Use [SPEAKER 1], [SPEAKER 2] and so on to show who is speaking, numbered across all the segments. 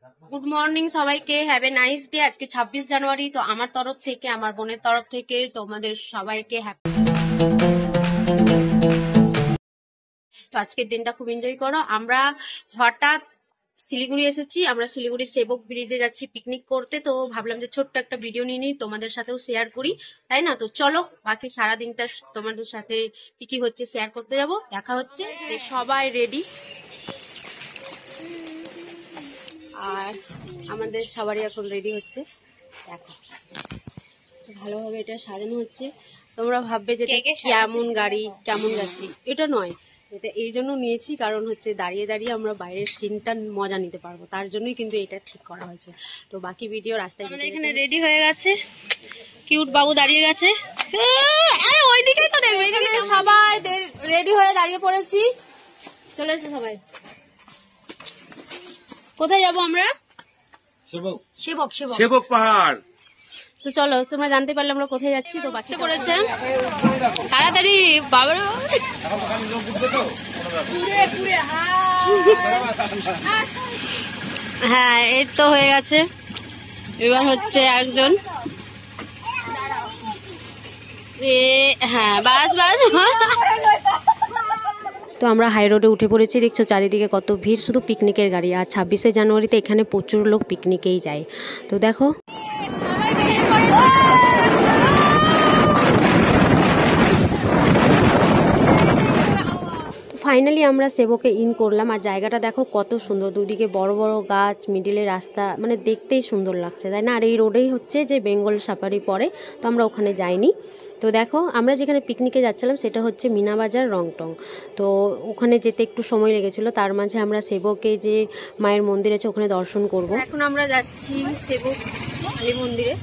[SPEAKER 1] Good morning সবাইকে, have a nice day. আজকে 26 জানুয়ারি। তো আমার তরফ থেকে, আমার বোনের তরফ থেকে তোমাদের সবাইকে হ্যাপি। তো আজকের দিনটা খুব এনজয় করো। আমরা হঠাৎ শিলিগুড়ি এসেছি, আমরা শিলিগুড়ি সেবক ব্রিজে যাচ্ছি পিকনিক করতে। তো ভাবলাম যে ছোট্ট একটা ভিডিও নিয়ে নিই, তোমাদের সাথেও শেয়ার করি, তাই না? তো চলো বাকি সারাদিনটা তোমাদের সাথে কি কি হচ্ছে শেয়ার করতে যাবো। দেখা হচ্ছে। সবাই রেডি, আর আমাদের সবারই এখন রেডি হচ্ছে। দেখো ভালোভাবে এটা সাজানো হচ্ছে। তোমরা ভাববে যে কেমন গাড়ি, কেমন যাচ্ছি। এটা নয়, এটা এই জন্য নিয়েছি কারণ হচ্ছে দাঁড়িয়ে দাঁড়িয়ে আমরা বাইরের সিনটা মজা নিতে পারবো, তার জন্যই কিন্তু এটা ঠিক করা হয়েছে। তো বাকি ভিডিও রাস্তায় এখানে রেডি হয়ে গেছে। কিউট বাবু দাঁড়িয়ে গেছে, ওইদিকেই তো দেখবে। এখানে সবাই রেডি হয়ে দাঁড়িয়ে পড়েছি। চলে এসো সবাই। কোথায় যাবো আমরা? সেবক সেবক পাহাড়। তো চলো, তোমরা জানতে পারলে আমরা কোথায় যাচ্ছি। তো বাকি করেছে তাড়াতাড়ি বাবার। হ্যাঁ, এই তো হয়ে গেছে। এবার হচ্ছে একজন, হ্যাঁ বাস বাস। তো আমরা হাই রোডে উঠে পড়েছি। দেখছো চারিদিকে কত ভিড়, শুধু পিকনিকের গাড়ি। আর 26শে জানুয়ারিতে এখানে প্রচুর লোক পিকনিকেই যায়। তো দেখো ফাইনালি আমরা সেবকে ইন করলাম। আর জায়গাটা দেখো কত সুন্দর, দুদিকে বড় বড় গাছ, মিডিলে রাস্তা, মানে দেখতেই সুন্দর লাগছে, তাই না? আর এই রোডেই হচ্ছে যে বেঙ্গল সাফারি পড়ে, তো আমরা ওখানে যাইনি। তো দেখো আমরা যেখানে পিকনিকে যাচ্ছিলাম সেটা হচ্ছে মিনাবাজার রংটং। তো ওখানে যেতে একটু সময় লেগেছিল, তার মাঝে আমরা সেবকে যে মায়ের মন্দির আছে ওখানে দর্শন করব। এখন আমরা যাচ্ছি সেবক কালী মন্দিরে।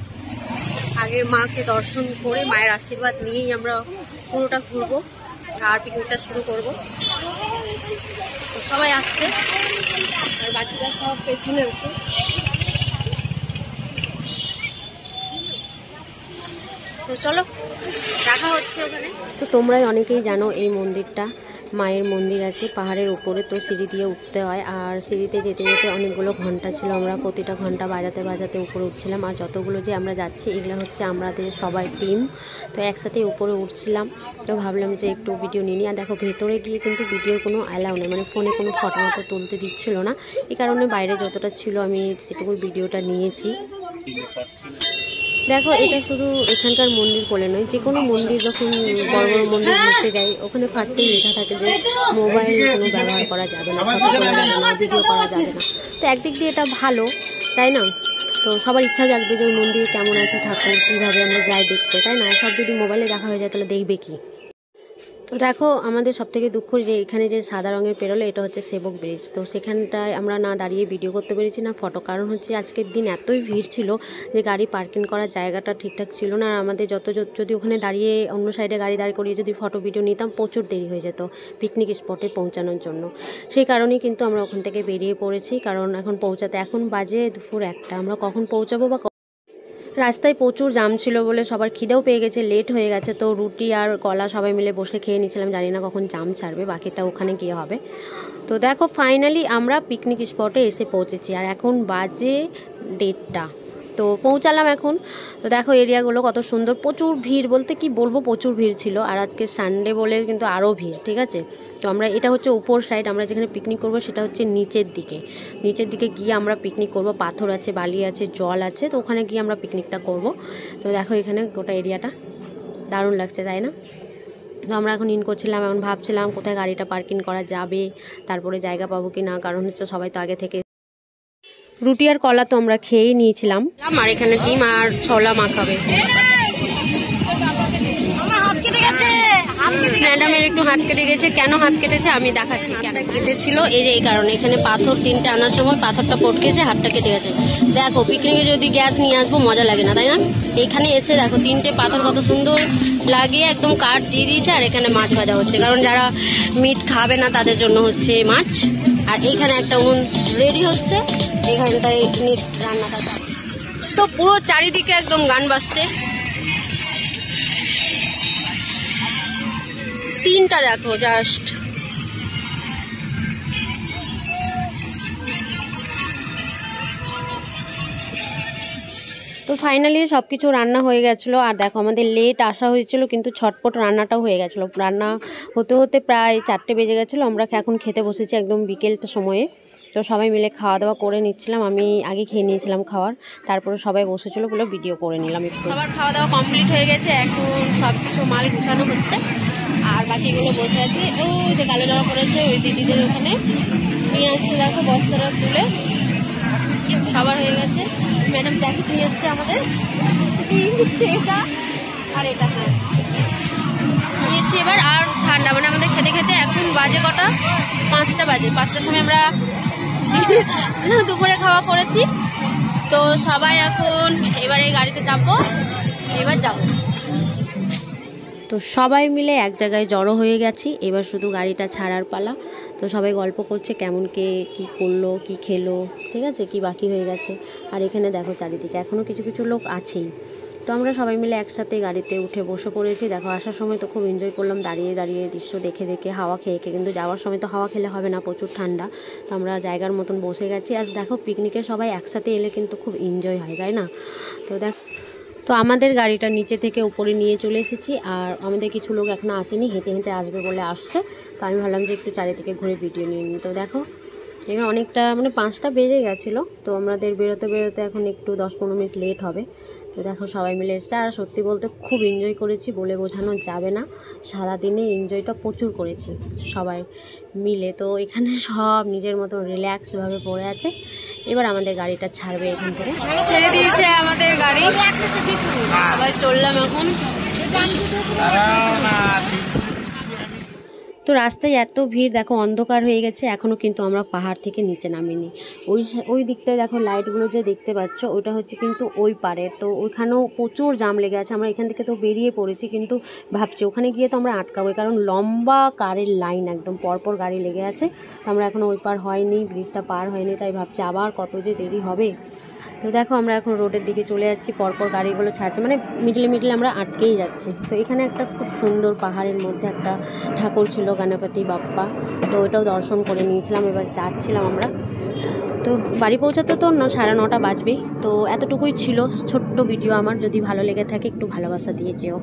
[SPEAKER 1] আগে মাকে দর্শন করে মায়ের আশীর্বাদ নিয়েই আমরা পুরোটা ঘুরবো আর পিকনিকটা শুরু করবো। তো সবাই আসছে আর বাকিরা সব পেছনে আছে। তো চলো দেখা হচ্ছে ওখানে। তো তোমরাই অনেকেই জানো এই মন্দিরটা মায়ের মন্দির আছে পাহাড়ের উপরে। তো সিঁড়ি দিয়ে উঠতে হয়, আর সিঁড়িতে যেতে যেতে অনেকগুলো ঘন্টা ছিল। আমরা প্রতিটা ঘন্টা বাজাতে বাজাতে উপরে উঠছিলাম। আর যতগুলো যে আমরা যাচ্ছি এগুলো হচ্ছে আমাদের সবাই টিম, তো একসাথে উপরে উঠছিলাম। তো ভাবলাম যে একটু ভিডিও নিই। আর দেখো ভেতরে গিয়ে কিন্তু ভিডিওর কোনো অ্যালাউ নেই, মানে ফোনে কোনো ফটো মতো তুলতে দিচ্ছিল না। এই কারণে বাইরে যতটা ছিল আমি সেটুকু ভিডিওটা নিয়েছি। দেখো এটা শুধু এখানকার মন্দির বলে নয়, যে কোনো মন্দির যখন বড় বড় মন্দির ঘুরতে যাই ওখানে ফার্স্টেই লেখা থাকে যে মোবাইল কোনো ব্যবহার করা যাবে না, ফটো তোলা যাবে না, ভিডিও করা যাবে না। তো একদিক দিয়ে এটা ভালো, তাই না? তো সবার ইচ্ছা জাগবে যে ওই মন্দির কেমন আছে, ঠাকুর কীভাবে আমরা যাই দেখতে, তাই না? সব যদি মোবাইলে দেখা হয়ে যায় তাহলে দেখবে কি? তো দেখো আমাদের সবথেকে দুঃখ যে এখানে যে সাদা রঙের পেরোলো এটা হচ্ছে সেবক ব্রিজ। তো সেখানটায় আমরা না দাঁড়িয়ে ভিডিও করতে পেরেছি না ফটো, কারণ হচ্ছে আজকের দিন এতই ভিড় ছিল যে গাড়ি পার্কিং করার জায়গাটা ঠিকঠাক ছিল না। আর আমাদের যদি ওখানে দাঁড়িয়ে অন্য সাইডে গাড়ি দাঁড় করিয়ে যদি ফটো ভিডিও নিতাম প্রচুর দেরি হয়ে যেত পিকনিক স্পটে পৌঁছানোর জন্য। সেই কারণেই কিন্তু আমরা ওখান থেকে বেরিয়ে পড়েছি, কারণ এখন বাজে দুপুর 1টা। আমরা কখন পৌঁছাবো বা রাস্তায় প্রচুর জাম ছিল বলে সবার খিদেও পেয়ে গেছে, লেট হয়ে গেছে। তো রুটি আর কলা সবাই মিলে বসে খেয়ে নিচ্ছিলাম, জানি না কখন জাম ছাড়বে, বাকিটা ওখানে গিয়ে হবে। তো দেখো ফাইনালি আমরা পিকনিক স্পটে এসে পৌঁছেছি আর এখন বাজে 1:30। তো পৌঁছালাম এখন। তো দেখো এরিয়াগুলো কত সুন্দর, প্রচুর ভিড় বলতে কি বলবো, প্রচুর ভিড় ছিল। আর আজকে সানডে বলে কিন্তু আরও ভিড়, ঠিক আছে? তো আমরা এটা হচ্ছে উপর সাইড, আমরা যেখানে পিকনিক করবো সেটা হচ্ছে নিচের দিকে গিয়ে আমরা পিকনিক করব। পাথর আছে, বালি আছে, জল আছে, তো ওখানে গিয়ে আমরা পিকনিকটা করব। তো দেখো এখানে গোটা এরিয়াটা দারুণ লাগছে, তাই না? তো আমরা এখন ইন করছিলাম, এখন ভাবছিলাম কোথায় গাড়িটা পার্কিং করা যাবে, তারপরে জায়গা পাবো কি না, কারণ হচ্ছে সবাই তো আগে থেকে রুটি আর কলা তো আমরা খেয়েই নিয়েছিলাম। আর এখানে ডিম আর ছোলা মাখাবে। ম্যাডামের একটু হাত কেটে গেছে। কেন হাত কেটেছে আমি দেখাচ্ছি। কেন কেটেছিল এই যে এই কারণে, এখানে পাথর 3টে আনার সময় পাথরটা পটকেছে, হাতটা কেটে গেছে। দেখো পিকনিকে যদি গ্যাস নিয়ে আসবো মজা লাগে না, তাই না? এখানে এসে দেখো 3টে পাথর কত সুন্দর লাগিয়ে একদম কাঠ দিয়ে দিয়েছে। আর এখানে মাছ ভাজা হচ্ছে, কারণ যারা মিট খাবে না তাদের জন্য হচ্ছে মাছ। আর এইখানে একটা উনুন রেডি হচ্ছে, এখানটায় মিট রান্নাটা। তো পুরো চারিদিকে একদম গান বাজছে। সিনটা দেখো জাস্ট। তো ফাইনালি সব কিছু রান্না হয়ে গেছিলো। আর দেখো আমাদের লেট আসা হয়েছিল কিন্তু ছটপট রান্নাটাও হয়ে গেছিলো। রান্না হতে হতে প্রায় 4টে বেজে গেছিলো। আমরা এখন খেতে বসেছি একদম বিকেলটা সময়ে। তো সবাই মিলে খাওয়া দাওয়া করে নিচ্ছিলাম। আমি আগে খেয়ে নিয়েছিলাম খাওয়ার, তারপরে সবাই বসেছিল বলে ভিডিও করে নিলাম একটু। সবার খাওয়া দাওয়া কমপ্লিট হয়ে গেছে, এখন সব কিছু মাল গুছানো হচ্ছে আর বাকিগুলো বসে আছে। ওই যে কালো জামা পড়েছে ওই দিদিদের ওখানে নিয়ে আসছে, দেখো বস্তাটা তুলে সবার হয়ে গেছে। ম্যাডাম জ্যাকেট নিয়ে এসছে আমাদের, এটা আর এটা নিয়েছি এবার। আর ঠান্ডা মানে আমাদের খেতে খেতে এখন বাজে কটা, 5টা বাজে। 5টার সময় আমরা দুপুরে খাওয়া করেছি। তো সবাই এখন এবার এই গাড়িতে যাবো, এবার যাবো। তো সবাই মিলে এক জায়গায় জড়ো হয়ে গেছি, এবার শুধু গাড়িটা ছাড়ার পালা। তো সবাই গল্প করছে কেমন কে কী করলো, কি খেলো, ঠিক আছে, কি বাকি হয়ে গেছে। আর এখানে দেখো চারিদিকে এখনও কিছু কিছু লোক আছেই। তো আমরা সবাই মিলে একসাথে গাড়িতে উঠে বসে পড়েছি। দেখো আসার সময় তো খুব এনজয় করলাম, দাঁড়িয়ে দাঁড়িয়ে দৃশ্য দেখে দেখে, হাওয়া খেয়ে খেয়ে। কিন্তু যাওয়ার সময় তো হাওয়া খেলে হবে না, প্রচুর ঠান্ডা। তো আমরা জায়গার মতন বসে গেছি। আর দেখো পিকনিকে সবাই একসাথে এলে কিন্তু খুব এনজয় হয়, তাই না? তো আমাদের গাড়িটা নিচে থেকে উপরে নিয়ে চলে এসেছি। আর আমাদের কিছু লোক এখনও আসেনি, হেঁটে হেঁটে আসবে বলে আসছে। তো আমি ভাবলাম যে একটু চারিদিকে ঘুরে ভিডিও নিয়ে নিই। তো দেখো এখানে অনেকটা মানে 5টা বেজে গেছিলো। তো আমাদের বেরোতে বেরোতে এখন একটু 10-15 মিনিট লেট হবে। তো দেখো সবাই মিলে এসছে। আর সত্যি বলতে খুব এনজয় করেছি, বলে বোঝানো যাবে না। সারাদিনে এনজয়টা প্রচুর করেছি সবাই মিলে। তো এখানে সব নিজের মতন রিল্যাক্সভাবে পড়ে আছে। এবার আমাদের গাড়িটা ছাড়বে এখান থেকে, ছেড়ে দিয়েছে আমাদের গাড়ি। সবাই চললাম এখন। তো রাস্তায় এত ভিড়, দেখো অন্ধকার হয়ে গেছে এখনও, কিন্তু আমরা পাহাড় থেকে নিচে নামিনি। ওই দিকটায় দেখো লাইটগুলো যে দেখতে পাচ্ছ ওটা হচ্ছে কিন্তু ওই পারে। তো ওইখানেও প্রচুর জাম লেগে আছে। আমরা এখান থেকে তো বেরিয়ে পড়েছি, কিন্তু ভাবছি ওখানে গিয়ে তো আমরা আটকাবো, কারণ লম্বা কারের লাইন একদম পরপর গাড়ি লেগে আছে। তো আমরা এখনও ওই পার হয়নি, ব্রিজটা পার হয়নি, তাই ভাবছি আবার কত যে দেরি হবে। তো দেখো আমরা এখন রোডের দিকে চলে যাচ্ছি, পরপর গাড়িগুলো ছাড়ছে, মানে মিডলে মিডলে আমরা আটকেই যাচ্ছি। তো এখানে একটা খুব সুন্দর পাহাড়ের মধ্যে একটা ঠাকুর ছিল, গণপতি বাপ্পা। তো ওটাও দর্শন করে নিয়েছিলাম। এবার যাচ্ছিলাম আমরা। তো বাড়ি পৌঁছাতে তো 9:30 বাজবেই। তো এতটুকুই ছিল ছোট্ট ভিডিও আমার। যদি ভালো লেগে থাকে একটু ভালোবাসা দিয়ে যেও।